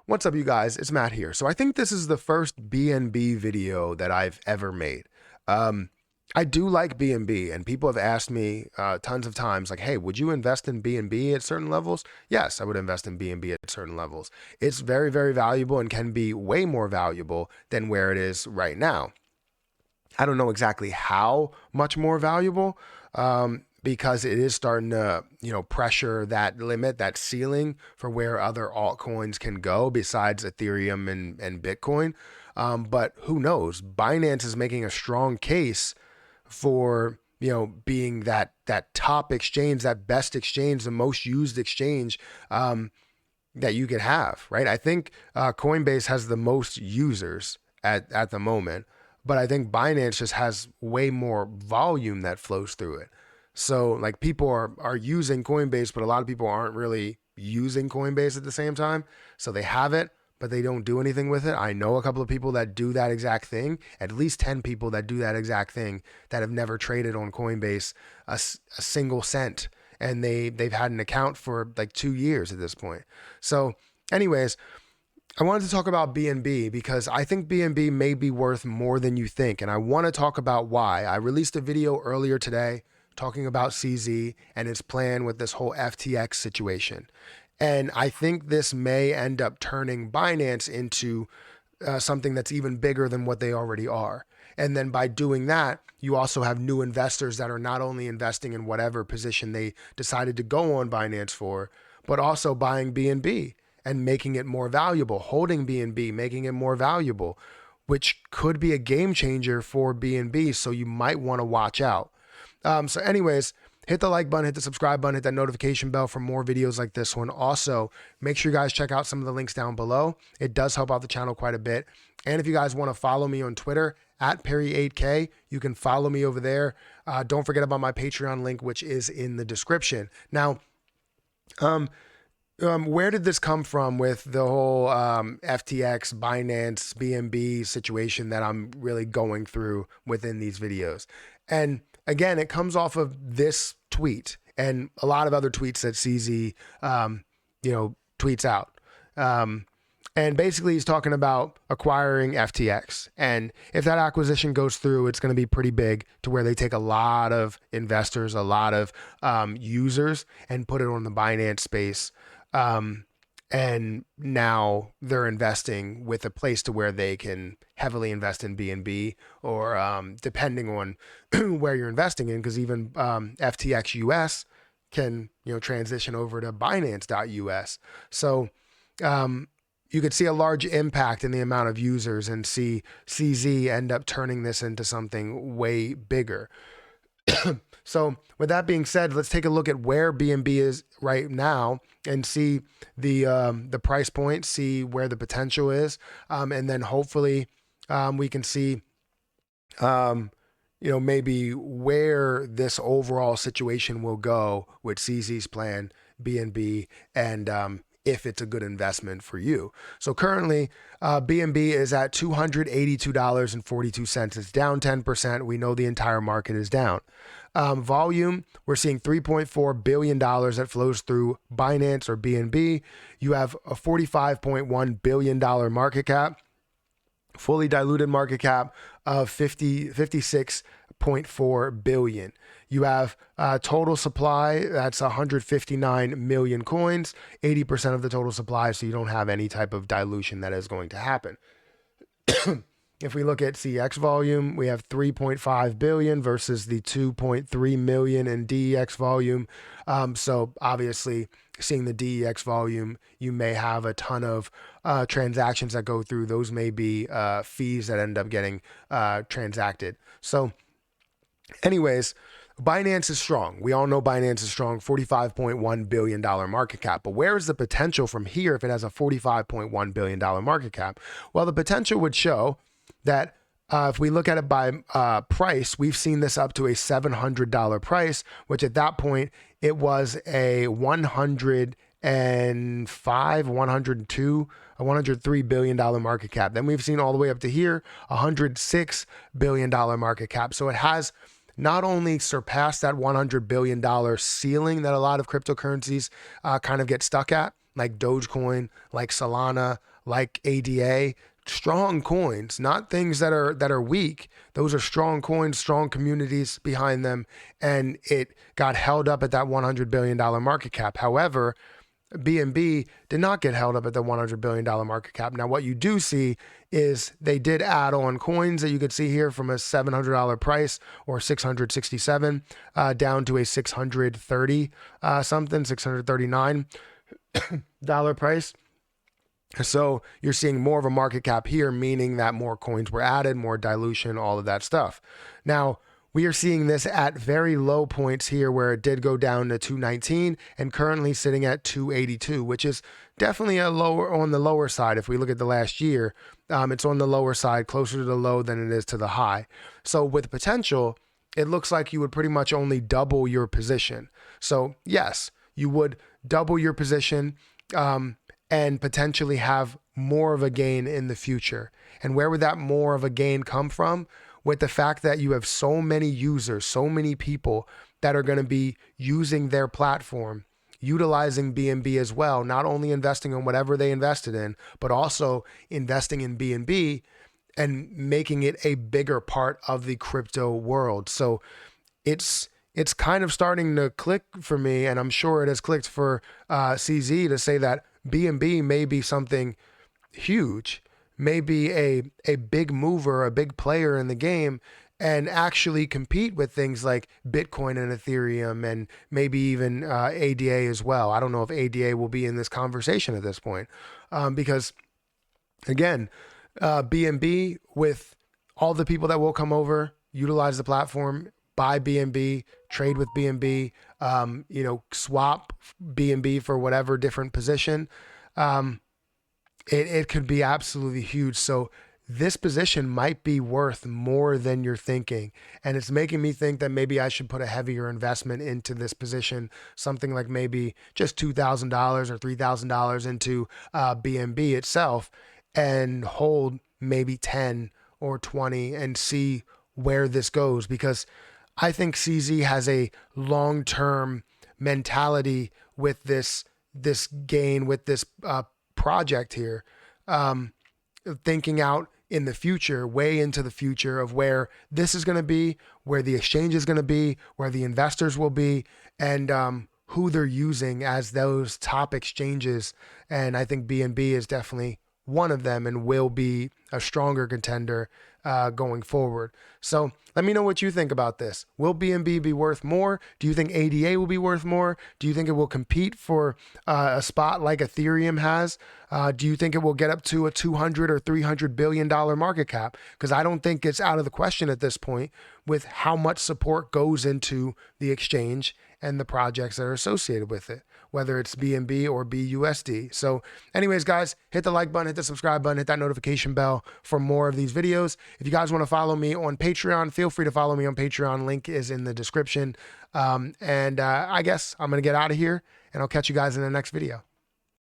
What's up, you guys? It's Matt here. So I think this is the first BNB video that I've ever made. I do like BNB, and people have asked me tons of times, like, hey, would you invest in BNB at certain levels? Yes, I would invest in BNB at certain levels. It's very, very valuable and can be way more valuable than where it is right now. I don't know exactly how much more valuable, because it is starting to, pressure that limit, that ceiling for where other altcoins can go besides Ethereum and Bitcoin. But who knows? Binance is making a strong case for, being that top exchange, that best exchange, the most used exchange that you could have, right? I think Coinbase has the most users at the moment, but I think Binance just has way more volume that flows through it. So like people are using Coinbase, but a lot of people aren't really using Coinbase at the same time. So they have it, but they don't do anything with it. I know a couple of people that do that exact thing, at least 10 people that do that exact thing that have never traded on Coinbase a single cent. And they've had an account for like 2 years at this point. So anyways, I wanted to talk about BNB because I think BNB may be worth more than you think. And I want to talk about why. I released a video earlier today talking about CZ and his plan with this whole FTX situation. And I think this may end up turning Binance into something that's even bigger than what they already are. And then by doing that, you also have new investors that are not only investing in whatever position they decided to go on Binance for, but also buying BNB and making it more valuable, holding BNB, making it more valuable, which could be a game changer for BNB. So you might want to watch out. So anyways, hit the like button, hit the subscribe button, hit that notification bell for more videos like this one. Also, make sure you guys check out some of the links down below. It does help out the channel quite a bit. And if you guys want to follow me on Twitter at Perry8K, you can follow me over there. Don't forget about my Patreon link, which is in the description. Now, where did this come from with the whole FTX, Binance, BNB situation that I'm really going through within these videos? And again, it comes off of this tweet and a lot of other tweets that CZ, tweets out. And basically he's talking about acquiring FTX. And if that acquisition goes through, it's going to be pretty big to where they take a lot of investors, a lot of users and put it on the Binance space. And now they're investing with a place to where they can heavily invest in BNB or depending on where you're investing in, because even FTX US can transition over to Binance.us. So you could see a large impact in the amount of users and see CZ end up turning this into something way bigger. So with that being said, let's take a look at where BNB is right now and see the price point, see where the potential is, and then hopefully we can see maybe where this overall situation will go with CZ's plan, BNB, and if it's a good investment for you. So currently, BNB is at $282.42. It's down 10%. We know the entire market is down. Volume, we're seeing $3.4 billion that flows through Binance or BNB. You have a $45.1 billion market cap, fully diluted market cap of 56.4 billion. You have total supply, that's 159 million coins, 80% of the total supply, so you don't have any type of dilution that is going to happen. If we look at CX volume, we have 3.5 billion versus the 2.3 million in DEX volume. So obviously, seeing the DEX volume, you may have a ton of transactions that go through. Those may be fees that end up getting transacted. So anyways, Binance is strong. We all know Binance is strong, $45.1 billion market cap. But where is the potential from here if it has a $45.1 billion market cap? Well, the potential would show that if we look at it by price, we've seen this up to a $700 price, which at that point, it was a 105, 102, a $103 billion market cap. Then we've seen all the way up to here, $106 billion market cap. So it has not only surpassed that $100 billion ceiling that a lot of cryptocurrencies kind of get stuck at, like Dogecoin, like Solana, like ADA, strong coins, not things that are weak. Those are strong coins, strong communities behind them, and it got held up at that $100 billion market cap. However, BNB did not get held up at the $100 billion market cap. Now, what you do see is they did add on coins that you could see here from a $700 price or 667 down to a 630 something, $639 price. So you're seeing more of a market cap here, meaning that more coins were added, more dilution, all of that stuff. Now, we are seeing this at very low points here where it did go down to 219 and currently sitting at 282, which is definitely on the lower side. If we look at the last year, it's on the lower side, closer to the low than it is to the high. So with potential, it looks like you would pretty much only double your position. So yes, you would double your position and potentially have more of a gain in the future. And where would that more of a gain come from? With the fact that you have so many users, so many people that are going to be using their platform, utilizing BNB as well, not only investing in whatever they invested in, but also investing in BNB and making it a bigger part of the crypto world. So it's kind of starting to click for me, and I'm sure it has clicked for CZ to say that BNB may be something huge, may be a big mover, a big player in the game, and actually compete with things like Bitcoin and Ethereum and maybe even ADA as well. I don't know if ADA will be in this conversation at this point because, again, BNB, with all the people that will come over, utilize the platform, buy BNB, trade with BNB, swap BNB for whatever different position, it could be absolutely huge. So this position might be worth more than you're thinking. And it's making me think that maybe I should put a heavier investment into this position, something like maybe just $2,000 or $3,000 into BNB itself, and hold maybe 10 or 20 and see where this goes. Because I think CZ has a long-term mentality with this gain, with this project here, thinking out in the future, way into the future of where this is going to be, where the exchange is going to be, where the investors will be, and who they're using as those top exchanges. And I think BNB is definitely one of them and will be a stronger contender going forward. So let me know what you think about this. Will BNB be worth more? Do you think ADA will be worth more? Do you think it will compete for a spot like Ethereum has? Do you think it will get up to a $200 or $300 billion market cap? Because I don't think it's out of the question at this point with how much support goes into the exchange and the projects that are associated with it, whether it's BNB or BUSD. So anyways, guys, hit the like button, hit the subscribe button, hit that notification bell for more of these videos. If you guys want to follow me on Patreon, feel free to follow me on Patreon. Link is in the description. I guess I'm going to get out of here, and I'll catch you guys in the next video.